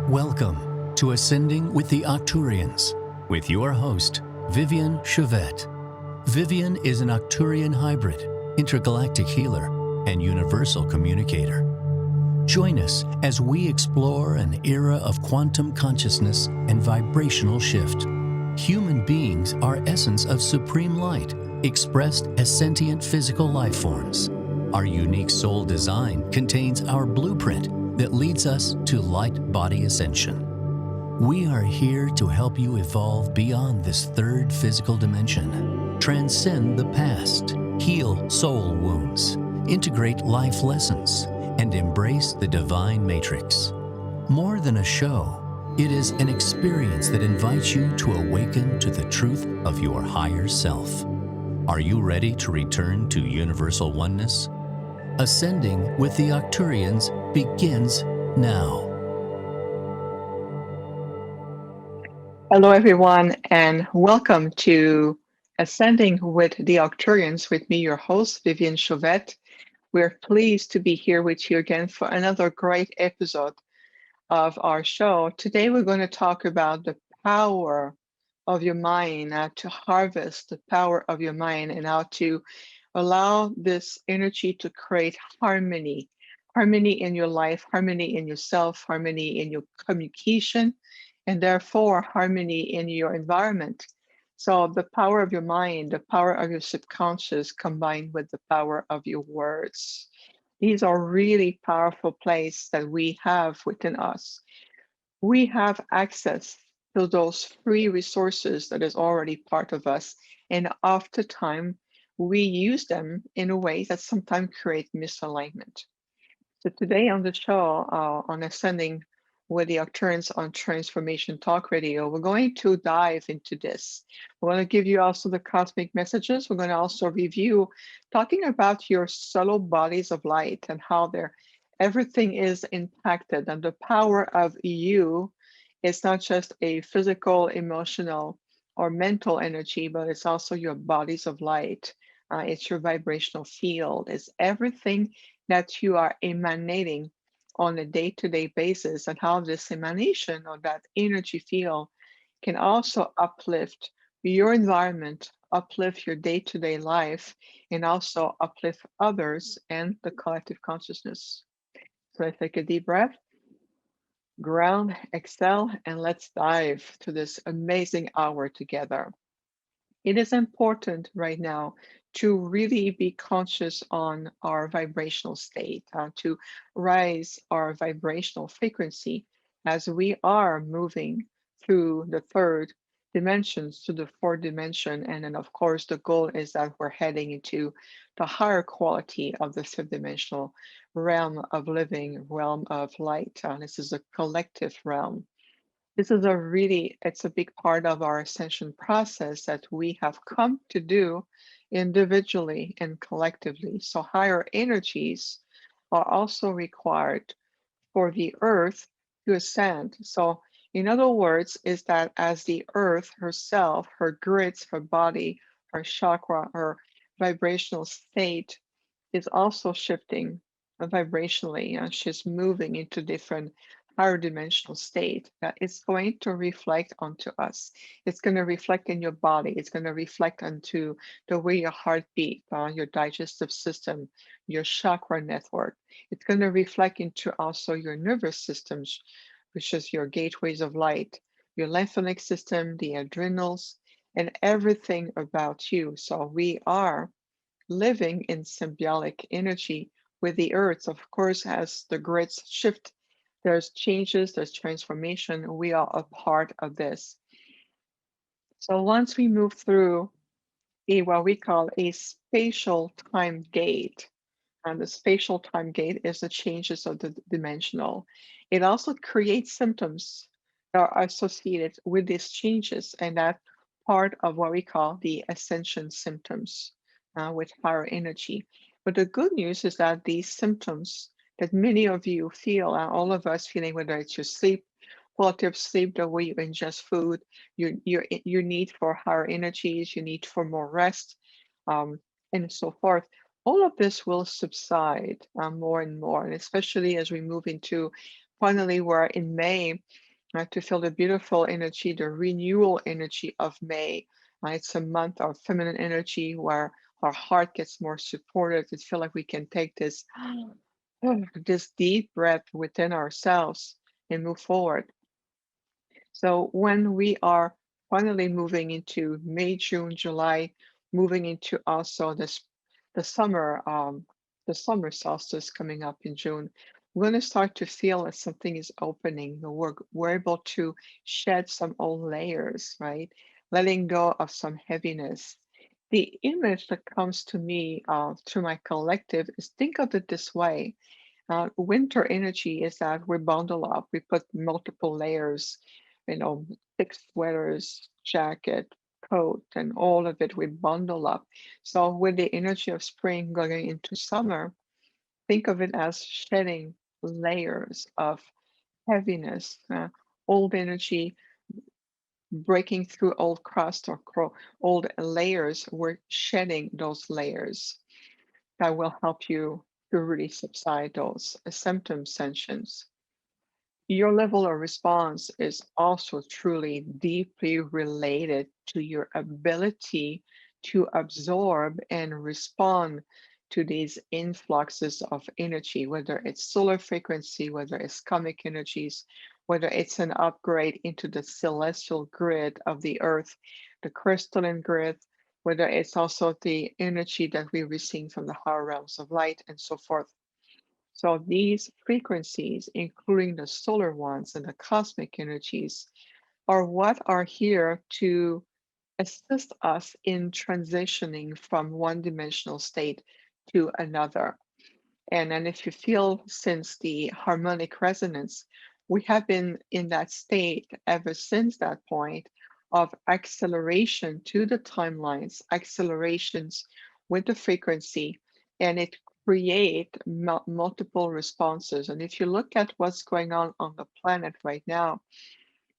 Welcome to Ascending with the Arcturians with your host, Viviane Chauvet. Viviane is an Arcturian hybrid, intergalactic healer, and universal communicator. Join us as we explore an era of quantum consciousness and vibrational shift. Human beings are essence of supreme light, expressed as sentient physical life forms. Our unique soul design contains our blueprint that leads us to light body ascension. We are here to help you evolve beyond this third physical dimension, transcend the past, heal soul wounds, integrate life lessons, and embrace the divine matrix. More than a show, it is an experience that invites you to awaken to the truth of your higher self. Are you ready to return to universal oneness? Ascending with the Arcturians begins now. Hello, everyone, and welcome to Ascending with the Arcturians with me, your host, Viviane Chauvet. We're pleased to be here with you again for another great episode of our show. Today, we're going to talk about the power of your mind, how to harvest the power of your mind, and how to allow this energy to create harmony in your life, harmony in yourself, harmony in your communication, and therefore harmony in your environment. So the power of your mind, the power of your subconscious combined with the power of your words. These are really powerful places that we have within us. We have access to those free resources that is already part of us. And oftentimes we use them in a way that sometimes create misalignment. So today on the show, on Ascending with the Arcturians on Transformation Talk Radio, we're going to dive into this. We're going to give you also the cosmic messages. We're going to also review talking about your subtle bodies of light and how everything is impacted, and the power of you is not just a physical, emotional, or mental energy, but it's also your bodies of light. It's your vibrational field. It's everything that you are emanating on a day-to-day basis, and how this emanation or that energy field can also uplift your environment, uplift your day-to-day life, and also uplift others and the collective consciousness. So I take a deep breath, ground, exhale, and let's dive to this amazing hour together. It is important right now to really be conscious on our vibrational state, to raise our vibrational frequency as we are moving through the third dimensions to the fourth dimension. And then, of course, the goal is that we're heading into the higher quality of the fifth dimensional realm of living, realm of light. This is a collective realm. This is it's a big part of our ascension process that we have come to do individually and collectively. So higher energies are also required for the earth to ascend. So in other words, is that as the earth herself, her grids, her body, her chakra, her vibrational state is also shifting vibrationally, and she's moving into different higher dimensional state, that it's going to reflect onto us. It's going to reflect in your body. It's going to reflect onto the way your heart beats, your digestive system, your chakra network. It's going to reflect into also your nervous systems, which is your gateways of light, your lymphatic system, the adrenals, and everything about you. So we are living in symbiotic energy with the earth. Of course, as the grids shift, there's changes, there's transformation. We are a part of this. So once we move through what we call a spatial time gate, and the spatial time gate is the changes of the dimensional. It also creates symptoms that are associated with these changes, and that part of what we call the ascension symptoms with higher energy. But the good news is that these symptoms that many of you feel, and all of us feeling, whether it's your sleep, quality of sleep, the way you ingest food, your need for higher energies, your need for more rest, um, and so forth. All of this will subside more and more, and especially as we move into finally, we're in May, to feel the beautiful energy, the renewal energy of May. It's a month of feminine energy where our heart gets more supported. It feels like we can take this this deep breath within ourselves and move forward. So when we are finally moving into May, June, July, moving into also this the summer, the summer solstice coming up in June, we're going to start to feel that something is opening. We're able to shed some old layers, right? Letting go of some heaviness. The image that comes to me through my collective is, think of it this way. Winter energy is that we bundle up, we put multiple layers, thick sweaters, jacket, coat, and all of it, we bundle up. So with the energy of spring going into summer, think of it as shedding layers of heaviness, old energy, breaking through old crust or old layers. We're shedding those layers that will help you to really subside those symptom tensions. Your level of response is also truly deeply related to your ability to absorb and respond to these influxes of energy, whether it's solar frequency, whether it's cosmic energies, whether it's an upgrade into the celestial grid of the earth, the crystalline grid, whether it's also the energy that we receive from the higher realms of light, and so forth. So these frequencies, including the solar ones and the cosmic energies, are what are here to assist us in transitioning from one dimensional state to another. And if you feel, since the harmonic resonance, we have been in that state ever since that point of acceleration to the timelines, accelerations with the frequency, and it create multiple responses. And if you look at what's going on the planet right now,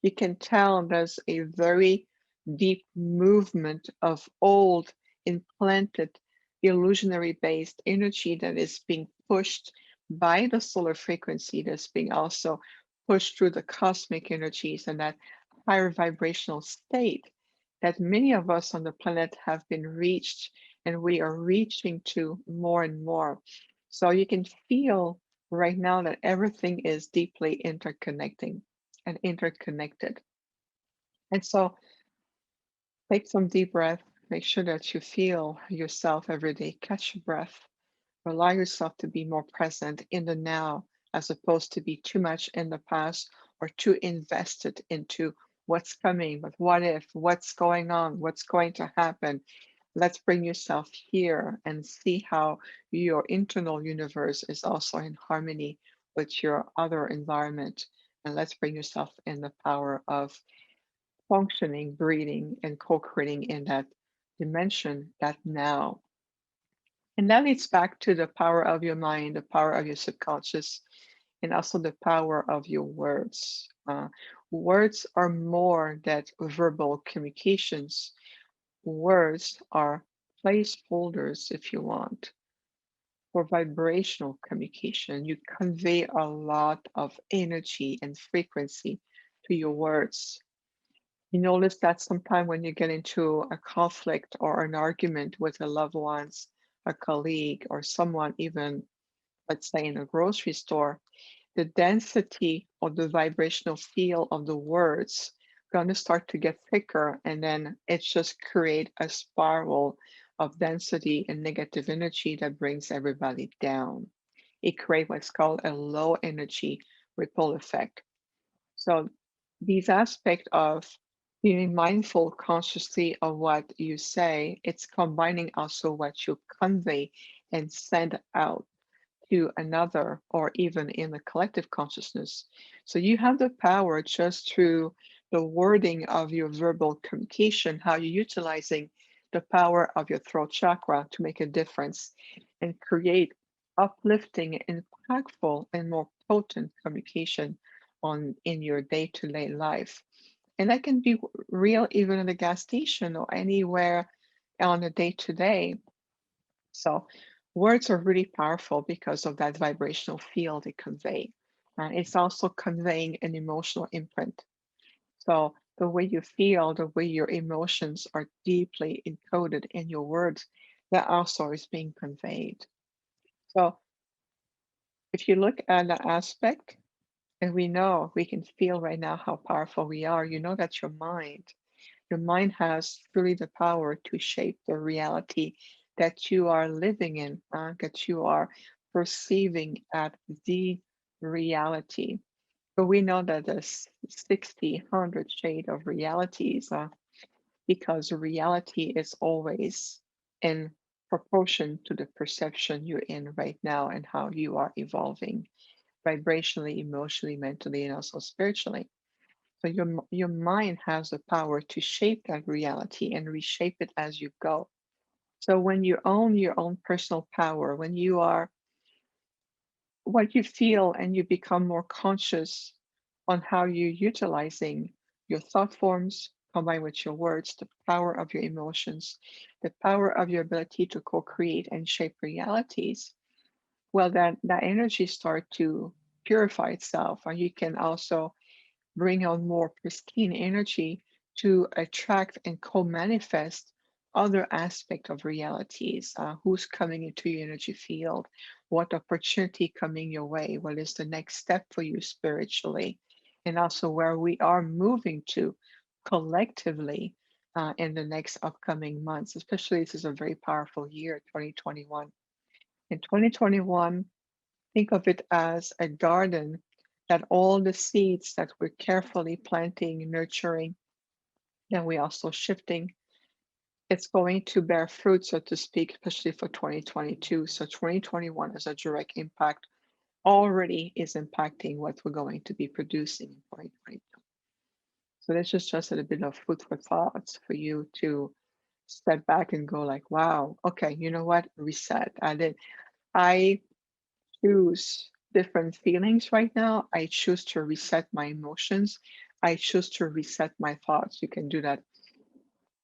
you can tell there's a very deep movement of old implanted illusionary based energy that is being pushed by the solar frequency, that's being also pushed through the cosmic energies, and that higher vibrational state that many of us on the planet have been reached, and we are reaching to more and more. So you can feel right now that everything is deeply interconnecting and interconnected. And so take some deep breath. Make sure that you feel yourself every day. Catch your breath. Allow yourself to be more present in the now, as opposed to be too much in the past or too invested into what's coming, but what if, what's going on, what's going to happen. Let's bring yourself here and see how your internal universe is also in harmony with your other environment. And let's bring yourself in the power of functioning, breathing, and co-creating in that dimension, that now. And that leads back to the power of your mind, the power of your subconscious, and also the power of your words. Words are more than verbal communications. Words are placeholders, if you want, for vibrational communication. You convey a lot of energy and frequency to your words. You notice that sometimes when you get into a conflict or an argument with a loved ones, a colleague, or someone, even let's say in a grocery store, the density or the vibrational field of the words going to start to get thicker, and then it just create a spiral of density and negative energy that brings everybody down. It creates what's called a low energy ripple effect. So these aspects of being mindful consciously of what you say, it's combining also what you convey and send out to another, or even in the collective consciousness. So you have the power just through the wording of your verbal communication, how you're utilizing the power of your throat chakra to make a difference. and create uplifting, impactful, and more potent communication in your day-to-day life. And that can be real even in the gas station or anywhere on a day-to-day. So words are really powerful because of that vibrational field they convey. And it's also conveying an emotional imprint. So the way you feel, the way your emotions are deeply encoded in your words, that also is being conveyed. So if you look at the aspect, and we know we can feel right now how powerful we are, you know that your mind has truly the power to shape the reality that you are living in, that you are perceiving at the reality. But we know that there's 60, 100 shade of realities because reality is always in proportion to the perception you're in right now and how you are evolving vibrationally, emotionally, mentally, and also spiritually. So your mind has the power to shape that reality and reshape it as you go. So when you own your own personal power, when you are what you feel and you become more conscious on how you're utilizing your thought forms combined with your words, the power of your emotions, the power of your ability to co-create and shape realities, well, that energy start to purify itself, and you can also bring on more pristine energy to attract and co-manifest other aspect of realities. Who's coming into your energy field? What opportunity coming your way? What is the next step for you spiritually? And also where we are moving to collectively in the next upcoming months. Especially this is a very powerful year, 2021. In 2021, think of it as a garden that all the seeds that we're carefully planting, nurturing, and we also shifting, it's going to bear fruit, so to speak, especially for 2022. So 2021 as a direct impact already is impacting what we're going to be producing in 2022. So this is just a little bit of food for thought for you to step back and go like, wow, okay, you know what? Reset. I choose different feelings right now. I choose to reset my emotions. I choose to reset my thoughts. You can do that.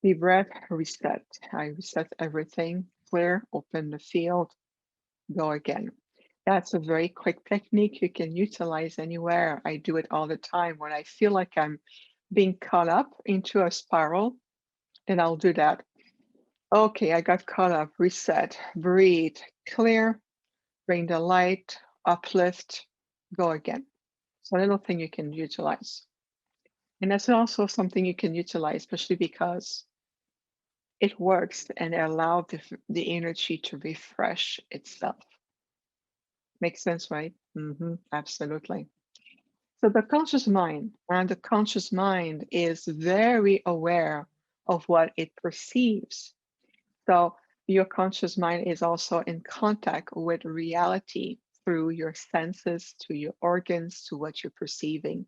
Deep breath, reset. I reset everything, clear, open the field, go again. That's a very quick technique you can utilize anywhere. I do it all the time when I feel like I'm being caught up into a spiral, then I'll do that. Okay, I got caught up, reset, breathe, clear, bring the light, uplift, go again. So a little thing you can utilize. And that's also something you can utilize, especially because it works and it allows the energy to refresh itself. Makes sense, right? Absolutely. So the conscious mind, and the conscious mind is very aware of what it perceives. So your conscious mind is also in contact with reality through your senses, to your organs, to what you're perceiving.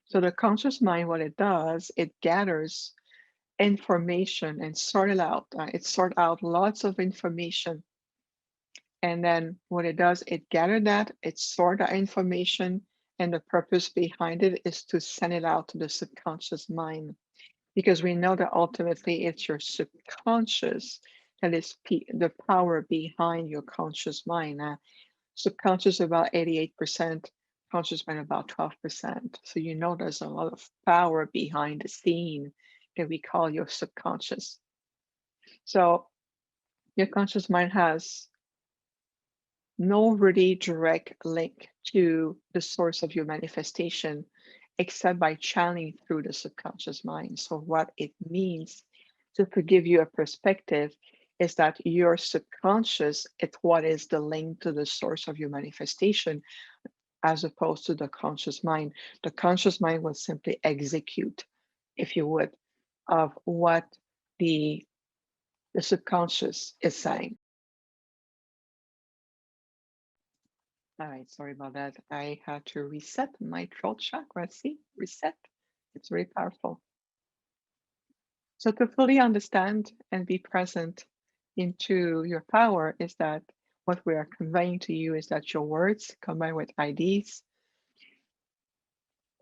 So the conscious mind, what it does, it gathers information and sort it out. It sort out lots of information. And then what it does, it gather that, it sort that information, and the purpose behind it is to send it out to the subconscious mind. Because we know that ultimately it's your subconscious that is the power behind your conscious mind. Subconscious about 88%, conscious mind about 12%. So you know there's a lot of power behind the scene that we call your subconscious. So your conscious mind has no really direct link to the source of your manifestation except by channeling through the subconscious mind. So what it means, to give you a perspective, is that your subconscious is what is the link to the source of your manifestation as opposed to the conscious mind. The conscious mind will simply execute, if you would, of what the subconscious is saying. All right, sorry about that. I had to reset my throat chakra. See, reset. It's very powerful. So to fully understand and be present into your power is that What we are conveying to you is that your words combined with ideas,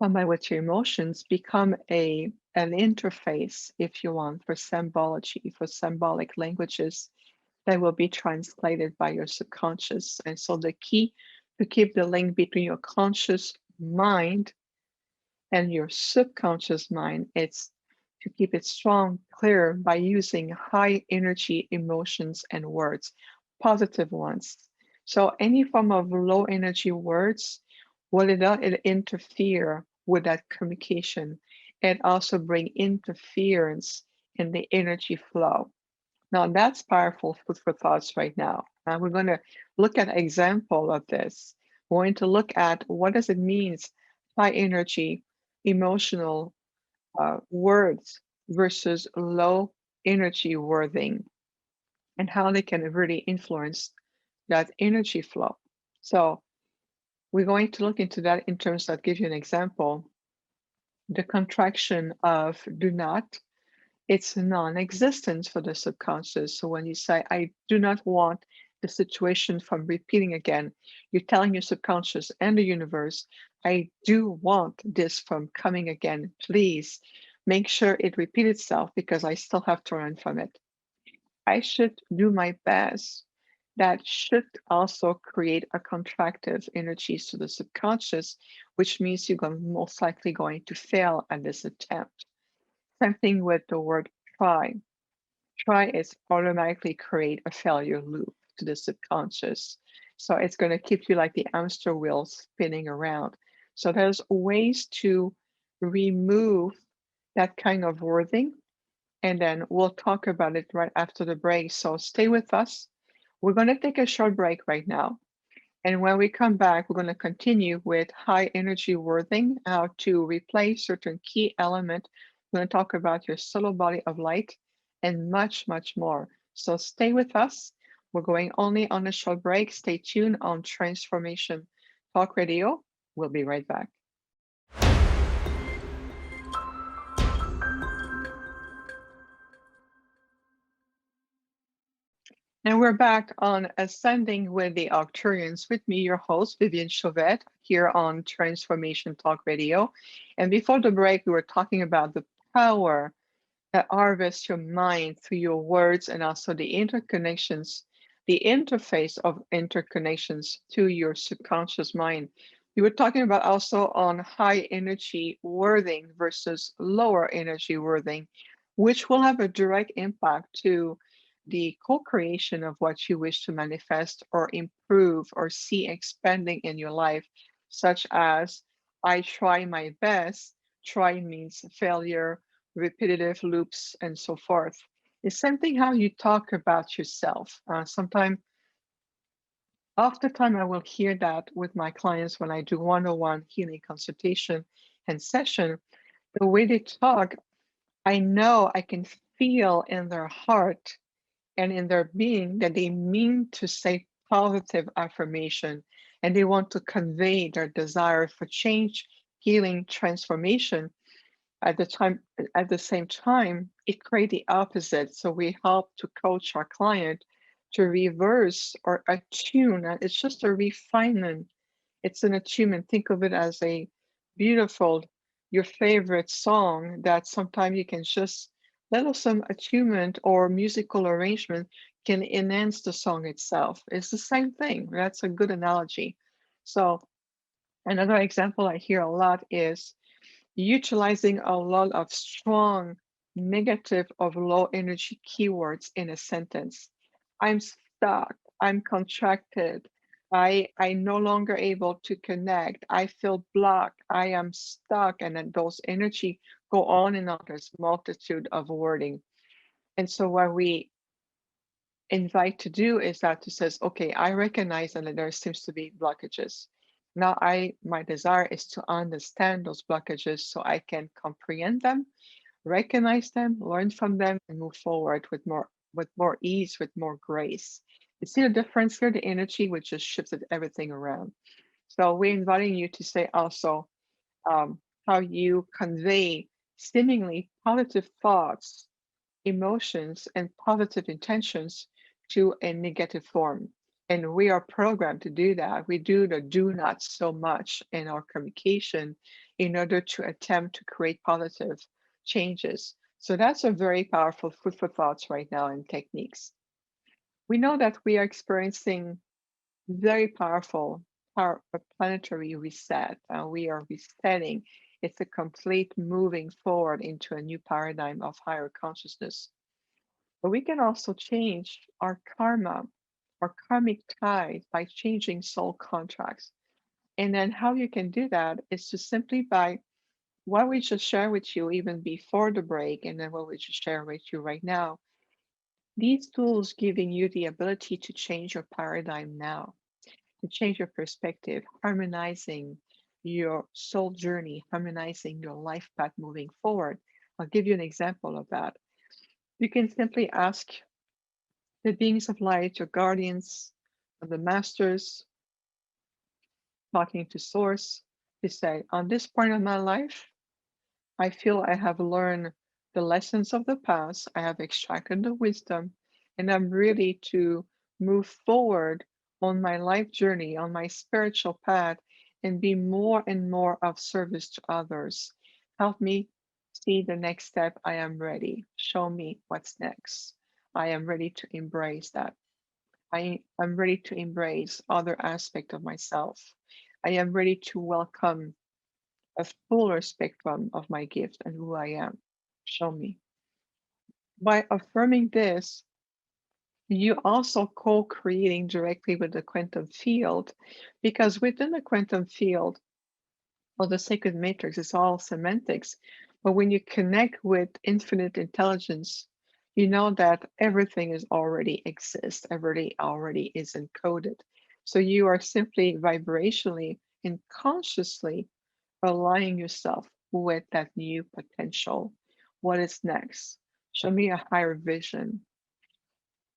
combined with your emotions, become an interface, if you want, for symbology, for symbolic languages that will be translated by your subconscious. And so the key to keep the link between your conscious mind and your subconscious mind, it's to keep it strong, clear by using high energy emotions and words, positive ones. So any form of low energy words will it interfere with that communication and also bring interference in the energy flow. Now that's powerful food for thoughts right now. We're going to look at an example of this. We're going to look at what does it mean, high energy, emotional words versus low energy wording, and how they can really influence that energy flow. So we're going to look into that in terms of give you an example. The contraction of do not, it's non-existent for the subconscious. So when you say, I do not want the situation from repeating again, you're telling your subconscious and the universe, I do want this from coming again. Please make sure it repeats itself because I still have to learn from it. I should do my best. That should also create a contractive energy to the subconscious, which means you're most likely going to fail at this attempt. Same thing with the word try. Try is automatically create a failure loop to the subconscious. So it's going to keep you like the hamster wheel spinning around. So there's ways to remove that kind of wording. And then we'll talk about it right after the break. So stay with us. We're going to take a short break right now. And when we come back, we're going to continue with high energy wording, how to replace certain key element. We're going to talk about your subtle body of light and much, much more. So stay with us. We're going only on a short break. Stay tuned on Transformation Talk Radio. We'll be right back. And we're back on Ascending with the Arcturians with me, your host, Viviane Chauvet, here on Transformation Talk Radio. And before the break, we were talking about the power that harvests your mind through your words and also the interconnections, the interface of interconnections to your subconscious mind. We were talking about also on high energy wording versus lower energy wording, which will have a direct impact to the co-creation of what you wish to manifest or improve or see expanding in your life, such as I try my best. Try means failure, repetitive loops, and so forth. It's something how you talk about yourself. Sometimes, often time, I will hear that with my clients when I do one-on-one healing consultation and session. The way they talk, I know I can feel in their heart and in their being that they mean to say positive affirmation and they want to convey their desire for change, healing, transformation. At the same time, it creates the opposite. So we help to coach our client to reverse or attune. It's just a refinement. It's an attunement. Think of it as a beautiful, your favorite song that sometimes you can just little some attunement or musical arrangement can enhance the song itself. It's the same thing. That's a good analogy. So another example I hear a lot is utilizing a lot of strong negative of low energy keywords in a sentence. I'm stuck, I'm contracted, I no longer able to connect, I feel blocked, I am stuck, and then those energy go on and on. There's multitude of wording. And so what we invite to do is that to says, okay, I recognize that there seems to be blockages. Now my desire is to understand those blockages so I can comprehend them, recognize them, learn from them, and move forward with more ease, with more grace. You see the difference here, the energy which just shifted everything around. So we're inviting you to say also how you convey seemingly positive thoughts, emotions, and positive intentions to a negative form. And we are programmed to do that. We do the do not so much in our communication in order to attempt to create positive changes. So that's a very powerful food for thoughts right now in techniques. We know that we are experiencing very powerful planetary reset. We are resetting. It's a complete moving forward into a new paradigm of higher consciousness. But we can also change our karma, our karmic ties by changing soul contracts. And then how you can do that is to simply by what we just share with you even before the break, and then what we just share with you right now. These tools giving you the ability to change your paradigm now, to change your perspective, harmonizing your soul journey, harmonizing your life path moving forward. I'll give you an example of that. You can simply ask the beings of light, your guardians, the masters, talking to source, to say, on this point of my life, I feel I have learned the lessons of the past, I have extracted the wisdom, and I'm ready to move forward on my life journey, on my spiritual path, and be more and more of service to others. Help me see the next step. I am ready. Show me what's next. I am ready to embrace that. I am ready to embrace other aspects of myself. I am ready to welcome a fuller spectrum of my gift and who I am. Show me. By affirming this, you also co-creating directly with the quantum field, because within the quantum field or the sacred matrix, it's all semantics. But when you connect with infinite intelligence, you know that everything is already exists, everything already is encoded. So you are simply vibrationally and consciously aligning yourself with that new potential. What is next? Show me a higher vision.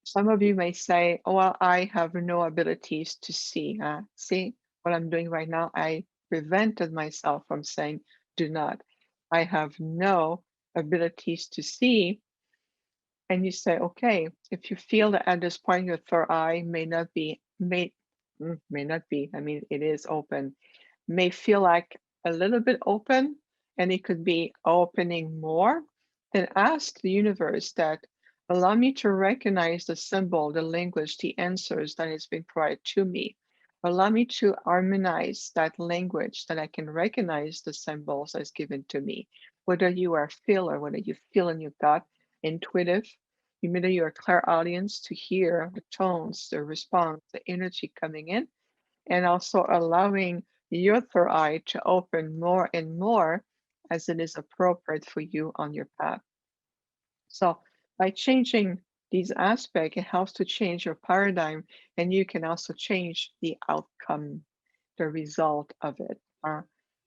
Some of you may say, oh, well, I have no abilities to see. See what I'm doing right now? I prevented myself from saying, do not. I have no abilities to see. And you say, okay, if you feel that at this point your third eye may not be, I mean, it is open, may feel like a little bit open and it could be opening more, then ask the universe that allow me to recognize the symbol, the language, the answers that has been provided to me. Allow me to harmonize that language that I can recognize the symbols that's given to me. Whether you are a feeler, whether you feel in your gut, intuitive, whether you're a clairaudience to hear the tones, the response, the energy coming in, and also allowing your third eye to open more and more as it is appropriate for you on your path. So by changing these aspects, it helps to change your paradigm, and you can also change the outcome, the result of it.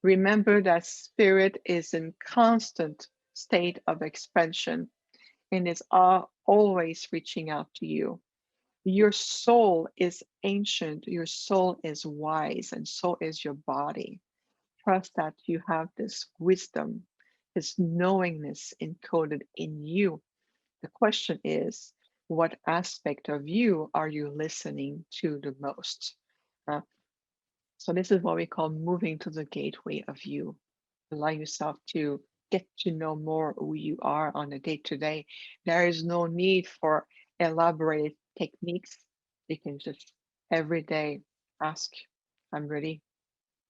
Remember that spirit is in constant state of expansion and is always reaching out to you. Your soul is ancient, your soul is wise, and so is your body. Trust that you have this wisdom, this knowingness encoded in you. The question is, what aspect of you are you listening to the most? Uh, so, this is what we call moving to the gateway of you. Allow yourself to get to know more who you are on a day to day. There is no need for elaborated techniques. You can just every day ask, I'm ready.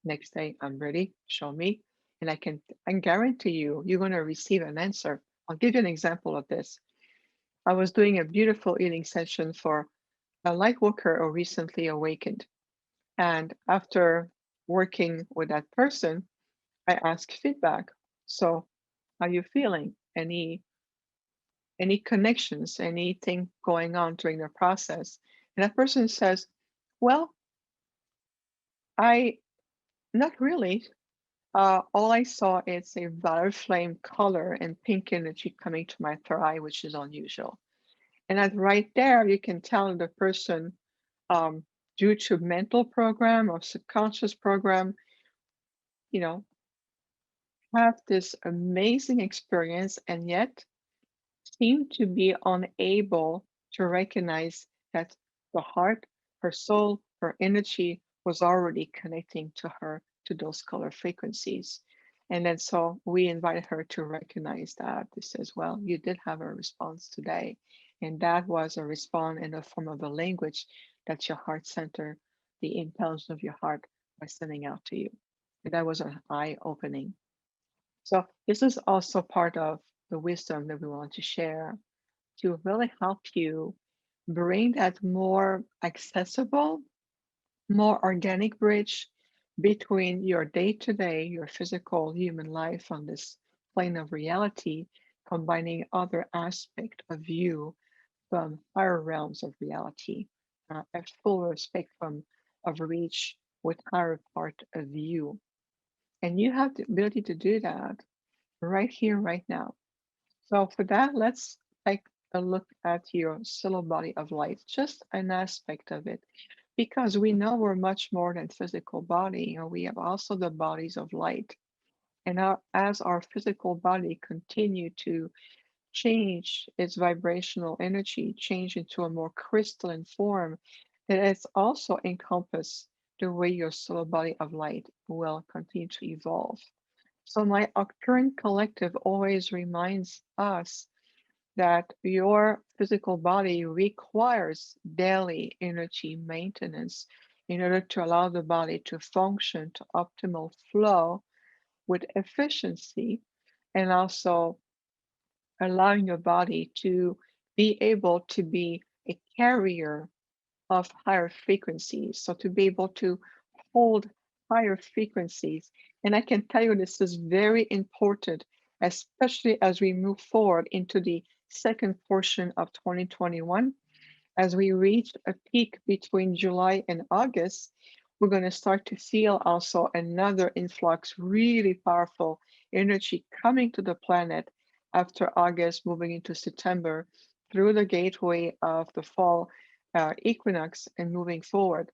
Next day, I'm ready. Show me. And I guarantee you, you're going to receive an answer. I'll give you an example of this. I was doing a beautiful healing session for a light worker who recently awakened. And after working with that person, I asked feedback. So, how you feeling? Any connections, anything going on during the process? And that person says, well, I not really. All I saw is a violet flame color and pink energy coming to my third eye, which is unusual. And that right there, you can tell the person, um, due to mental program or subconscious program, you know, have this amazing experience and yet seem to be unable to recognize that the heart Her soul, her energy was already connecting to her to those color frequencies. And then so we invited her to recognize that. This says, well, you did have a response today. And that was a response in the form of a language that your heart center, the intelligence of your heart, was sending out to you. And that was an eye opening. So this is also part of the wisdom that we want to share to really help you bring that more accessible, more organic bridge between your day to day, your physical human life on this plane of reality, combining other aspects of you from higher realms of reality, a fuller spectrum of reach with higher part of you. And you have the ability to do that right here, right now. So for that, let's take a look at your solar body of light, just an aspect of it, because we know we're much more than physical body. We have also the bodies of light. And as our physical body continue to change its vibrational energy, change into a more crystalline form, that it's also encompass the way your solar body of light will continue to evolve. So my Arcturian collective always reminds us that your physical body requires daily energy maintenance in order to allow the body to function to optimal flow with efficiency, and also allowing your body to be able to be a carrier of higher frequencies. So to be able to hold higher frequencies. And I can tell you this is very important, especially as we move forward into the second portion of 2021. As we reach a peak between July and August, we're going to start to feel also another influx, really powerful energy coming to the planet after August, moving into September through the gateway of the fall equinox and moving forward.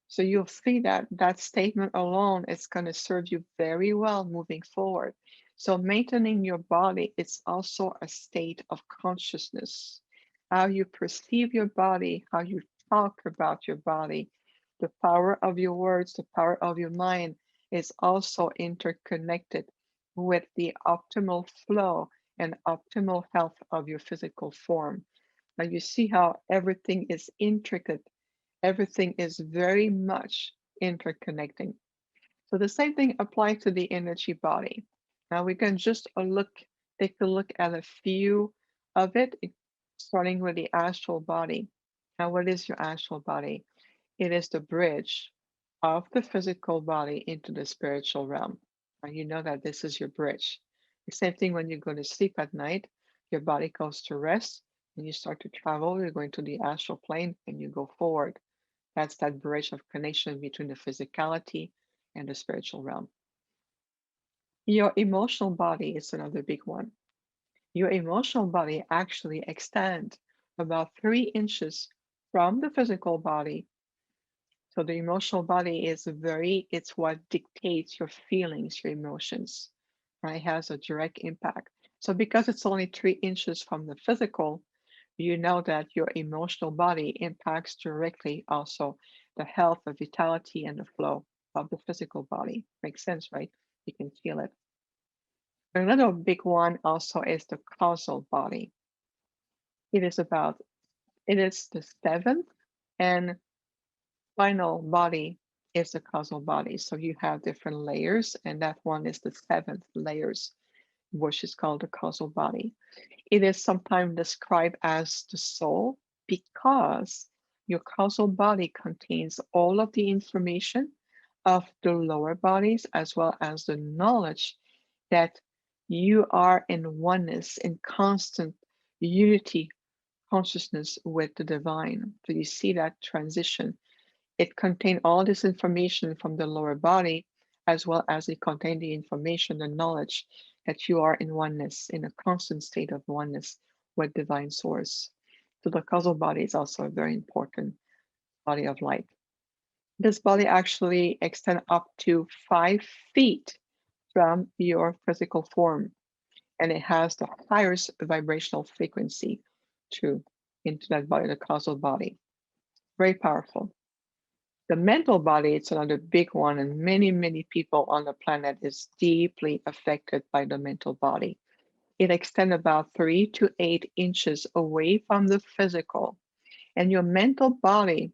So you'll see that that statement alone is going to serve you very well moving forward. So maintaining your body is also a state of consciousness. How you perceive your body, how you talk about your body, the power of your words, the power of your mind is also interconnected with the optimal flow and optimal health of your physical form. Now you see how everything is intricate, everything is very much interconnecting. So the same thing applies to the energy body. Now we can just take a look at a few of it, starting with the astral body. Now, what is your astral body? It is the bridge of the physical body into the spiritual realm. And you know that this is your bridge. The same thing when you go to sleep at night, your body goes to rest and you start to travel, you're going to the astral plane and you go forward. That's that bridge of connection between the physicality and the spiritual realm. Your emotional body is another big one. Your emotional body actually extends about 3 inches from the physical body. So the emotional body is it's what dictates your feelings, your emotions, right? It has a direct impact. So because it's only 3 inches from the physical, you know that your emotional body impacts directly also the health, the vitality, and the flow of the physical body. Makes sense, right? You can feel it. Another big one also is the causal body. It is about, it is the seventh and final body is the causal body. So you have different layers, and that one is the seventh layers, which is called the causal body. It is sometimes described as the soul because your causal body contains all of the information of the lower bodies as well as the knowledge that you are in oneness, in constant unity consciousness with the divine. So you see that transition. It contained all this information from the lower body, as well as it contained the information, the knowledge that you are in oneness, in a constant state of oneness with divine source. So the causal body is also a very important body of light. This body actually extends up to 5 feet from your physical form, and it has the highest vibrational frequency to into that body, the causal body. Very powerful. The mental body, it's another big one, and many, many people on the planet is deeply affected by the mental body. It extends about 3 to 8 inches away from the physical. And your mental body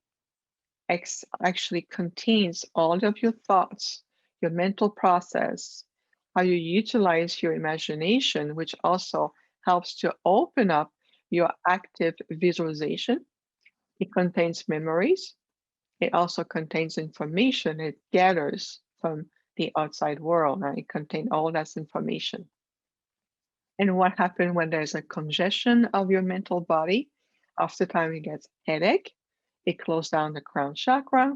actually contains all of your thoughts, your mental process, how you utilize your imagination, which also helps to open up your active visualization. It contains memories. It also contains information it gathers from the outside world. And it contains all that information. And what happens when there's a congestion of your mental body? Oftentimes it gets headache. It closes down the crown chakra.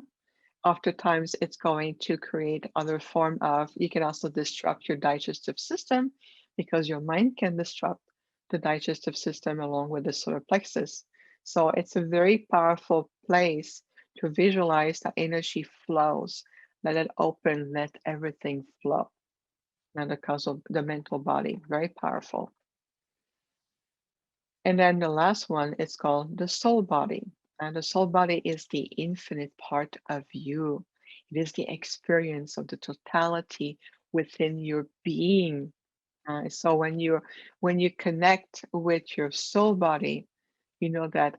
Oftentimes it's going to create other form of, you can also disrupt your digestive system because your mind can disrupt the digestive system along with the solar plexus. So it's a very powerful place to visualize that energy flows. Let it open, let everything flow. Now the mental body, very powerful. And then the last one is called the soul body. And the soul body is the infinite part of you. It is the experience of the totality within your being. So when you connect with your soul body, you know that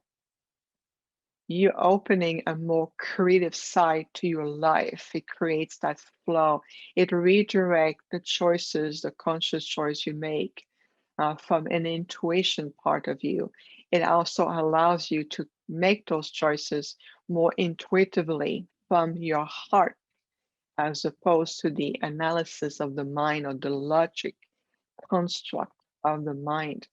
you're opening a more creative side to your life. It creates that flow. It redirects the choices, the conscious choice you make from an intuition part of you. It also allows you to make those choices more intuitively from your heart, as opposed to the analysis of the mind or the logic construct of the mind.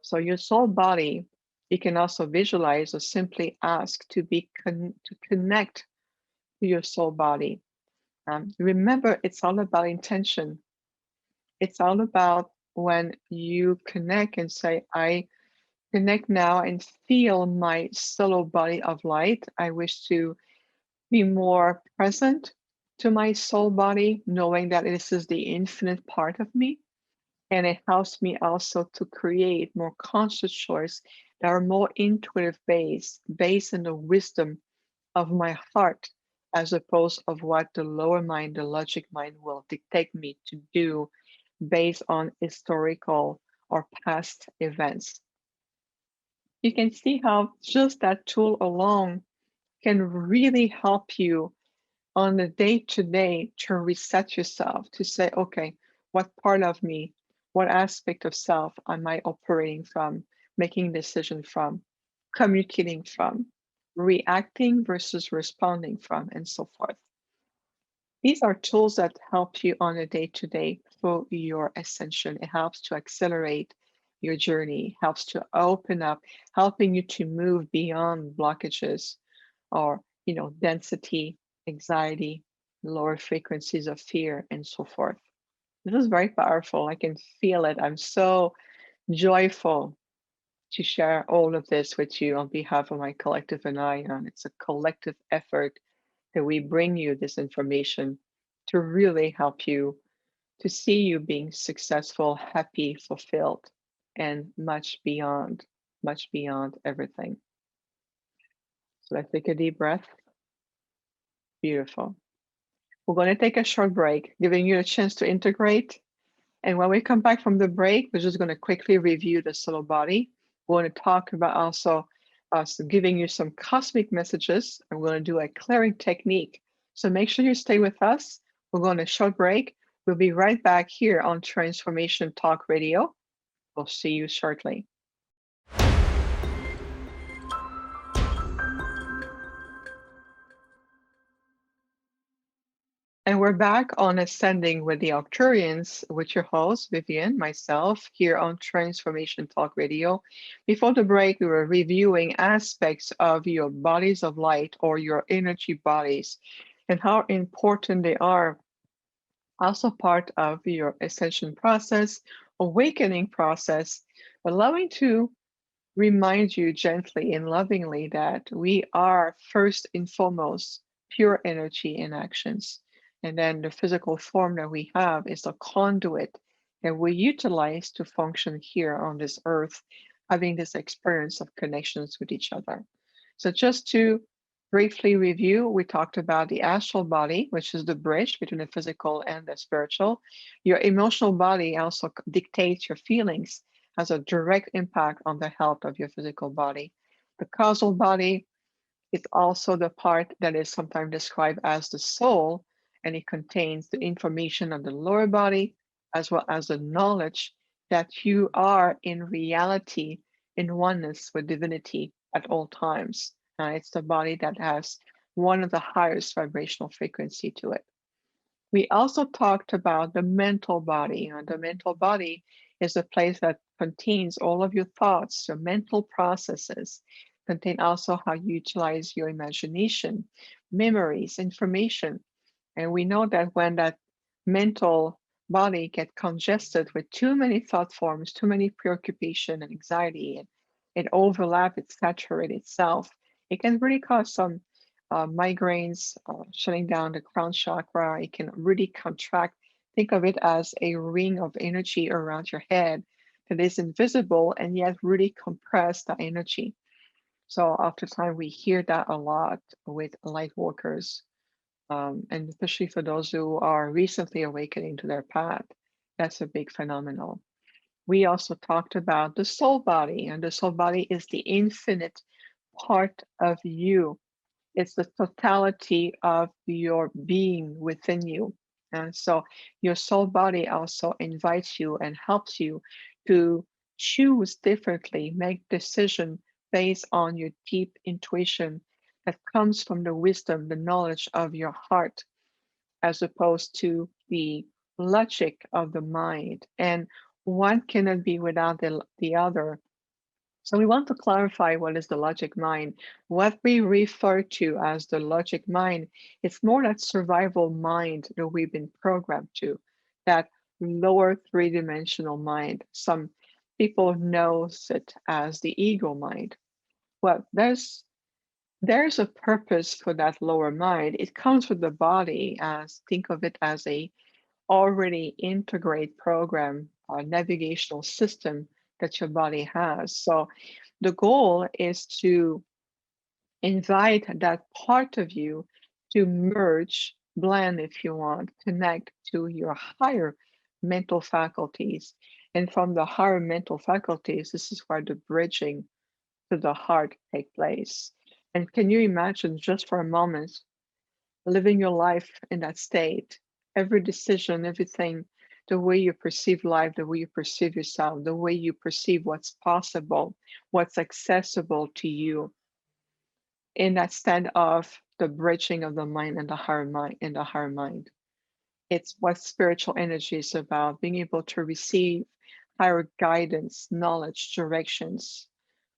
So your soul body, you can also visualize or simply ask to to connect to your soul body. Remember, it's all about intention. It's all about when you connect and say, I connect now and feel my soul body of light. I wish to be more present to my soul body, knowing that this is the infinite part of me. And it helps me also to create more conscious choice that are more intuitive based in the wisdom of my heart, as opposed of what the lower mind, the logic mind will dictate me to do based on historical or past events. You can see how just that tool alone can really help you on the day to day to reset yourself, to say, okay, what part of me, what aspect of self am I operating from, making decision from, communicating from, reacting versus responding from, and so forth. These are tools that help you on a day to day for your ascension. It helps to accelerate your journey, helps to open up, helping you to move beyond blockages or density, anxiety, lower frequencies of fear, and so forth. This is very powerful. I can feel it. I'm so joyful to share all of this with you on behalf of my collective and I. And it's a collective effort that we bring you this information to really help you to see you being successful, happy, fulfilled, and much beyond everything. So let's take a deep breath. Beautiful. We're going to take a short break, giving you a chance to integrate. And when we come back from the break, we're just going to quickly review the solar body. We're going to talk about also giving you some cosmic messages, and we're going to do a clearing technique. So make sure you stay with us. We're going to a short break. We'll be right back here on Transformation Talk Radio. We'll see you shortly. And we're back on Ascending with the Arcturians with your host, Viviane, myself, here on Transformation Talk Radio. Before the break, we were reviewing aspects of your bodies of light or your energy bodies and how important they are, also part of your ascension process, awakening process, allowing to remind you gently and lovingly that we are first and foremost pure energy in actions. And then the physical form that we have is a conduit that we utilize to function here on this earth, having this experience of connections with each other. So just to briefly review, we talked about the astral body, which is the bridge between the physical and the spiritual. Your emotional body also dictates your feelings, has a direct impact on the health of your physical body. The causal body is also the part that is sometimes described as the soul, and it contains the information of the lower body as well as the knowledge that you are in reality in oneness with divinity at all times. It's the body that has one of the highest vibrational frequency to it. We also talked about the mental body. The mental body is a place that contains all of your thoughts, your mental processes, contain also how you utilize your imagination, memories, information. And we know that when that mental body gets congested with too many thought forms, too many preoccupation and anxiety, and it overlaps, it saturates itself, it can really cause some migraines, shutting down the crown chakra. It can really contract. Think of it as a ring of energy around your head that is invisible and yet really compress the energy. So oftentimes we hear that a lot with light workers, and especially for those who are recently awakening to their path. That's a big phenomenon. We also talked about the soul body, and the soul body is the infinite part of you. It's the totality of your being within you. And so your soul body also invites you and helps you to choose differently, make decision based on your deep intuition that comes from the wisdom, the knowledge of your heart, as opposed to the logic of the mind. And one cannot be without the other. So we want to clarify what is the logic mind. What we refer to as the logic mind, it's more that survival mind that we've been programmed to, that lower three-dimensional mind. Some people know it as the ego mind. Well, there's a purpose for that lower mind. It comes with the body, as think of it as a already integrate program, navigational system that your body has. So the goal is to invite that part of you to merge, blend, if you want, connect to your higher mental faculties. And from the higher mental faculties, this is where the bridging to the heart take place. And can you imagine just for a moment living your life in that state? Every decision, everything, the way you perceive life, the way you perceive yourself, the way you perceive what's possible, what's accessible to you, in that stand of the bridging of the mind and the higher mind and the higher mind. It's what spiritual energy is about, being able to receive higher guidance, knowledge, directions,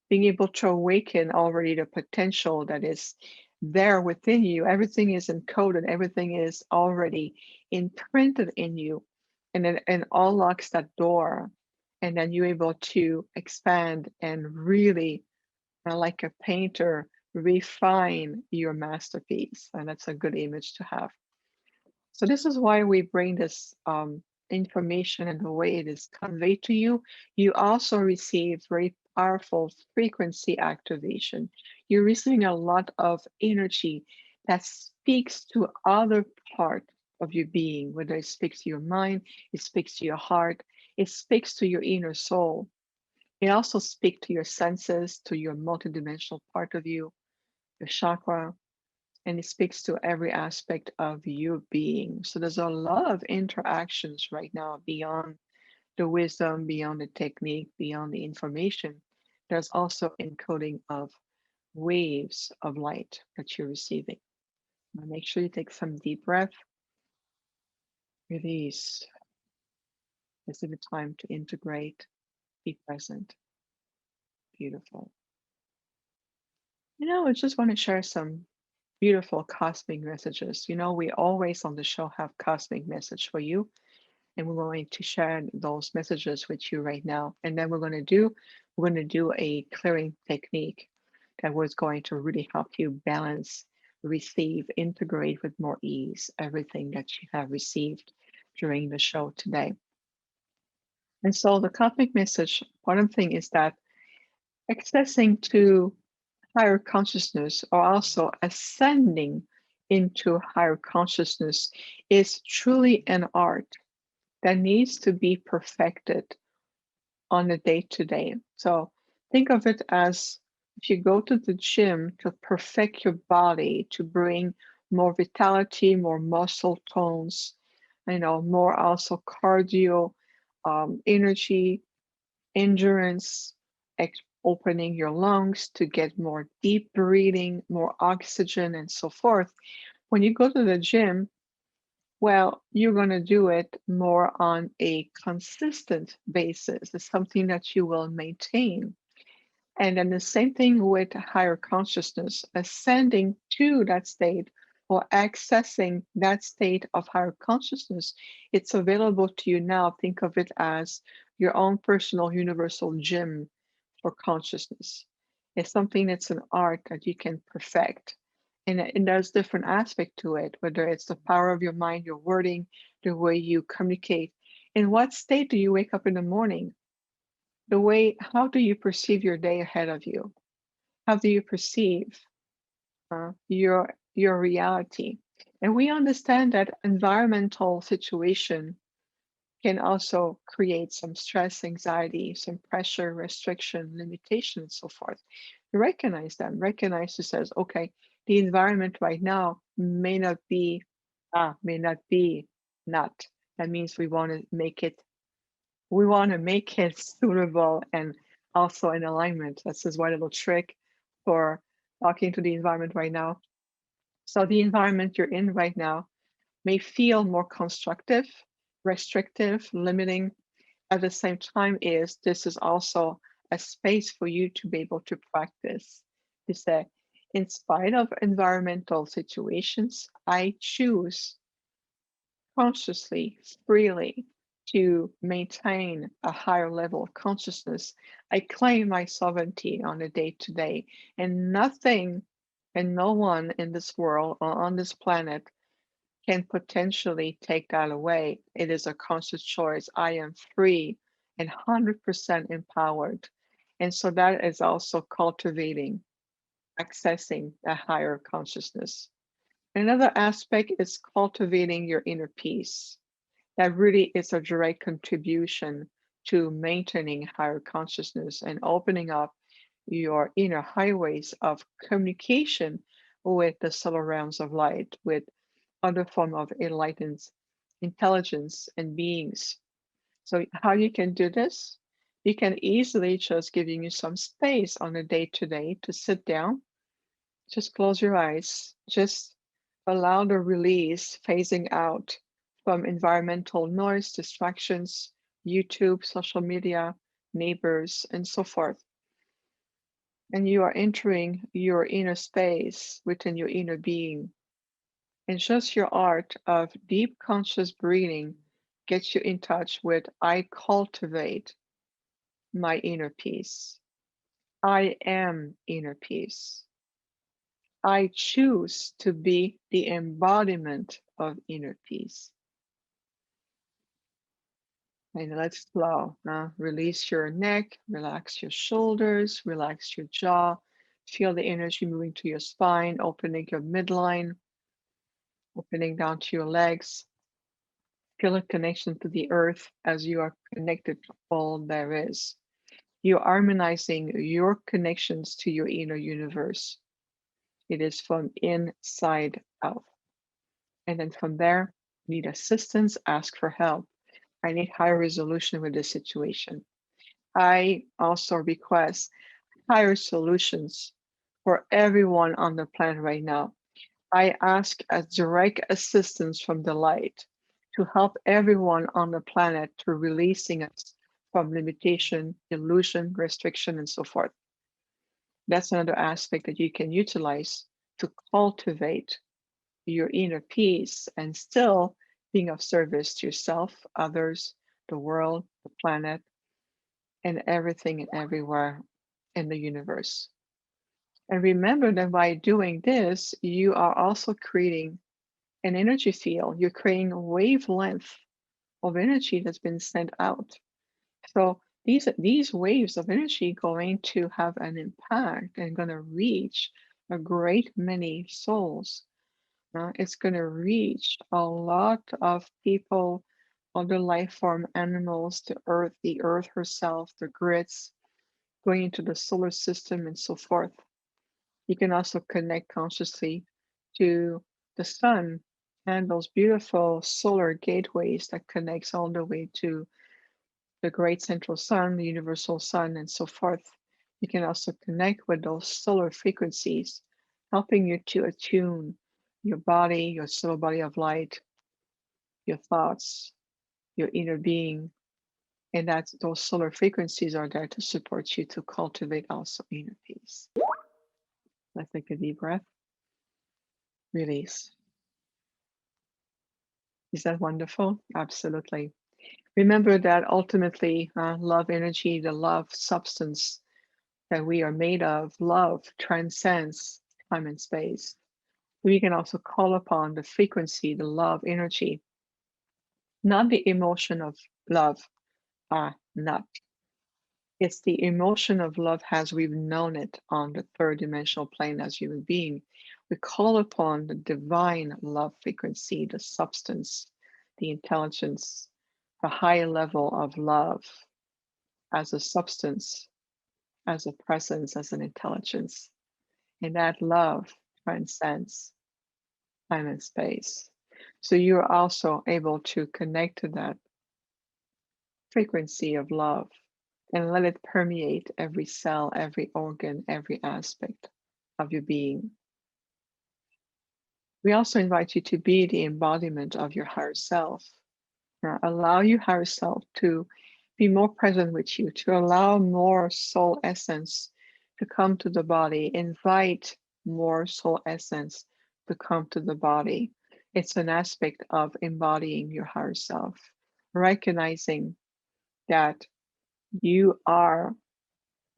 being able to awaken already the potential that is there within you. Everything is encoded, everything is already imprinted in you, and then it unlocks that door. And then you're able to expand and really, like a painter, refine your masterpiece. And that's a good image to have. So this is why we bring this information and the way it is conveyed to you. You also receive very powerful frequency activation. You're receiving a lot of energy that speaks to other part of your being, whether it speaks to your mind, it speaks to your heart, it speaks to your inner soul. It also speaks to your senses, to your multidimensional part of you, your chakra, and it speaks to every aspect of your being. So there's a lot of interactions right now beyond the wisdom, beyond the technique, beyond the information. There's also encoding of waves of light that you're receiving. Now make sure you take some deep breath, release. This is the time to integrate, be present. Beautiful. I just want to share some beautiful cosmic messages. We always on the show have cosmic message for you, and we're going to share those messages with you right now. And then we're going to do a clearing technique that was going to really help you balance, receive, integrate with more ease everything that you have received during the show today. And so the cosmic message, one thing is that accessing to higher consciousness or also ascending into higher consciousness is truly an art that needs to be perfected on a day to day. So think of it as if you go to the gym to perfect your body, to bring more vitality, more muscle tones, more also cardio, energy, endurance, opening your lungs to get more deep breathing, more oxygen, and so forth. When you go to the gym, well, you're going to do it more on a consistent basis. It's something that you will maintain. And then the same thing with higher consciousness, ascending to that state or accessing that state of higher consciousness. It's available to you now. Think of it as your own personal universal gym for consciousness. It's something that's an art that you can perfect. And there's different aspect to it, whether it's the power of your mind, your wording, the way you communicate. In what state do you wake up in the morning? How do you perceive your day ahead of you? How do you perceive your reality? And we understand that environmental situation can also create some stress, anxiety, some pressure, restriction, limitation, and so forth. You recognize them. Recognize who says, okay, the environment right now may not be, not. That means we want to make it suitable and also in alignment. This is one little trick for talking to the environment right now. So the environment you're in right now may feel more constructive, restrictive, limiting. At the same time, this is also a space for you to be able to practice. To say, in spite of environmental situations, I choose consciously, freely to maintain a higher level of consciousness. I claim my sovereignty on a day to day, and nothing and no one in this world or on this planet can potentially take that away. It is a conscious choice. I am free and 100% empowered. And so that is also cultivating, accessing a higher consciousness. Another aspect is cultivating your inner peace. That really is a direct contribution to maintaining higher consciousness and opening up your inner highways of communication with the subtle realms of light, with other form of enlightened intelligence and beings. So how you can do this? You can easily just giving you some space on a day to day to sit down, just close your eyes, just allow the release phasing out from environmental noise, distractions, YouTube, social media, neighbors, and so forth. And you are entering your inner space within your inner being. And just your art of deep conscious breathing gets you in touch with I cultivate my inner peace. I am inner peace. I choose to be the embodiment of inner peace. And let's flow. Now release your neck, relax your shoulders, relax your jaw. Feel the energy moving to your spine, opening your midline, opening down to your legs. Feel a connection to the earth as you are connected to all there is. You're harmonizing your connections to your inner universe. It is from inside out. And then from there, need assistance, ask for help. I need higher resolution with this situation. I also request higher solutions for everyone on the planet right now. I ask a direct assistance from the light to help everyone on the planet to releasing us from limitation, illusion, restriction, and so forth. That's another aspect that you can utilize to cultivate your inner peace and still being of service to yourself, others, the world, the planet, and everything and everywhere in the universe. And remember that by doing this, you are also creating an energy field. You're creating a wavelength of energy that's been sent out. So these waves of energy going to have an impact and going to reach a great many souls. It's going to reach a lot of people, other life form animals, the earth herself, the grids, going into the solar system and so forth. You can also connect consciously to the sun and those beautiful solar gateways that connects all the way to the great central sun, the universal sun, and so forth. You can also connect with those solar frequencies, helping you to attune your body, your solar body of light, your thoughts, your inner being. And that those solar frequencies are there to support you to cultivate also inner peace. Let's take a deep breath. Release. Is that wonderful? Absolutely. Remember that ultimately, love energy, the love substance that we are made of, love transcends time and space. We can also call upon the frequency, the love energy, not the emotion of love, not. It's the emotion of love as we've known it on the third dimensional plane as human being. We call upon the divine love frequency, the substance, the intelligence, the higher level of love as a substance, as a presence, as an intelligence. And that love transcends time and space. So you're also able to connect to that frequency of love and let it permeate every cell, every organ, every aspect of your being. We also invite you to be the embodiment of your higher self. Allow your higher self to be more present with you, to allow more soul essence to come to the body, invite more soul essence to come to the body. It's an aspect of embodying your higher self, recognizing that you are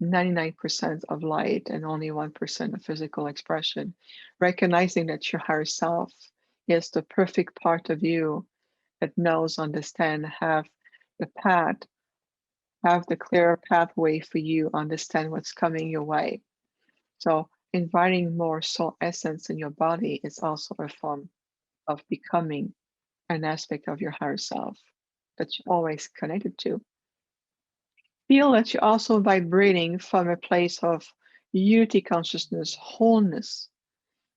99% of light and only 1% of physical expression, recognizing that your higher self is the perfect part of you that knows, understand, have the path, have the clear pathway for you, understand what's coming your way. So inviting more soul essence in your body is also a form of becoming an aspect of your higher self that you're always connected to. Feel that you're also vibrating from a place of unity consciousness, wholeness.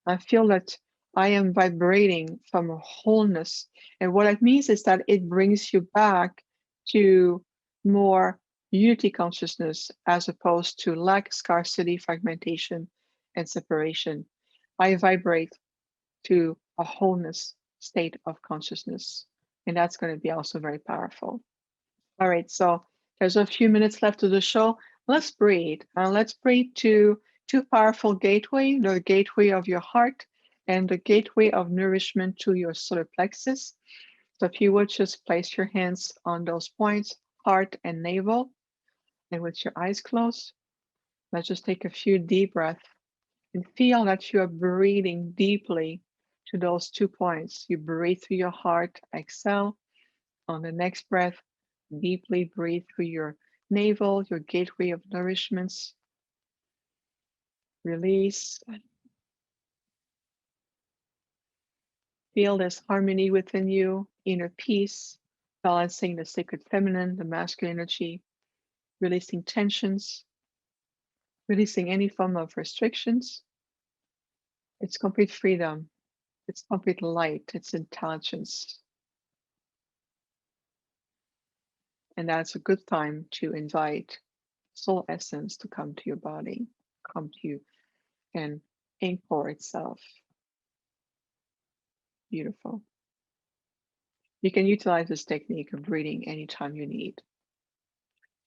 I feel that I am vibrating from a wholeness. And what it means is that it brings you back to more unity consciousness as opposed to lack, scarcity, fragmentation, and separation. I vibrate to a wholeness state of consciousness. And that's going to be also very powerful. All right, so there's a few minutes left of the show. Let's breathe. Let's breathe to two powerful gateways, the gateway of your heart and the gateway of nourishment to your solar plexus. So if you would just place your hands on those points, heart and navel, and with your eyes closed, let's just take a few deep breaths and feel that you are breathing deeply to those 2 points. You breathe through your heart, exhale. On the next breath, deeply breathe through your navel, your gateway of nourishments. Release. Feel this harmony within you, inner peace, balancing the sacred feminine, the masculine energy, releasing tensions, releasing any form of restrictions. It's complete freedom. It's complete light. It's intelligence. And that's a good time to invite soul essence to come to your body, come to you and anchor itself. Beautiful. You can utilize this technique of breathing anytime you need.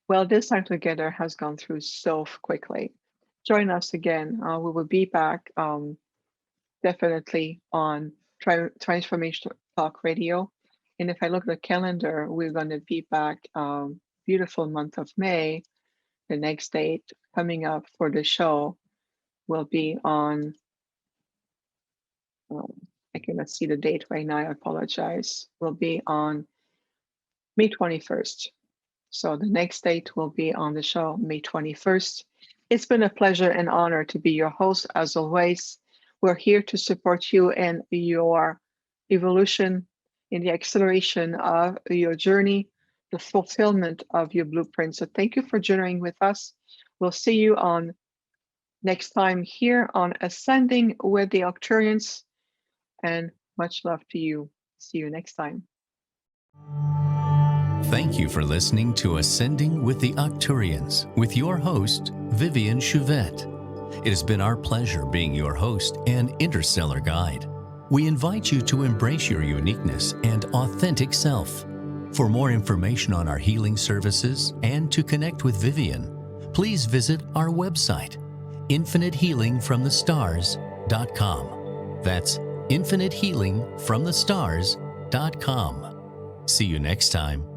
Well, this time together has gone through so quickly. Join us again. We will be back definitely on Transformational Talk Radio. And if I look at the calendar, we're going to be back beautiful month of May. The next date coming up for the show will be on, I cannot see the date right now, I apologize, will be on May 21st. So the next date will be on the show, May 21st. It's been a pleasure and honor to be your host, as always. We're here to support you in your evolution, in the acceleration of your journey, the fulfillment of your blueprint. So thank you for journeying with us. We'll see you on next time here on Ascending with the Arcturians, and much love to you. See you next time. Thank you for listening to Ascending with the Arcturians with your host, Viviane Chauvet. It has been our pleasure being your host and interstellar guide. We invite you to embrace your uniqueness and authentic self. For more information on our healing services and to connect with Viviane, please visit our website, infinitehealingfromthestars.com. That's infinitehealingfromthestars.com. See you next time.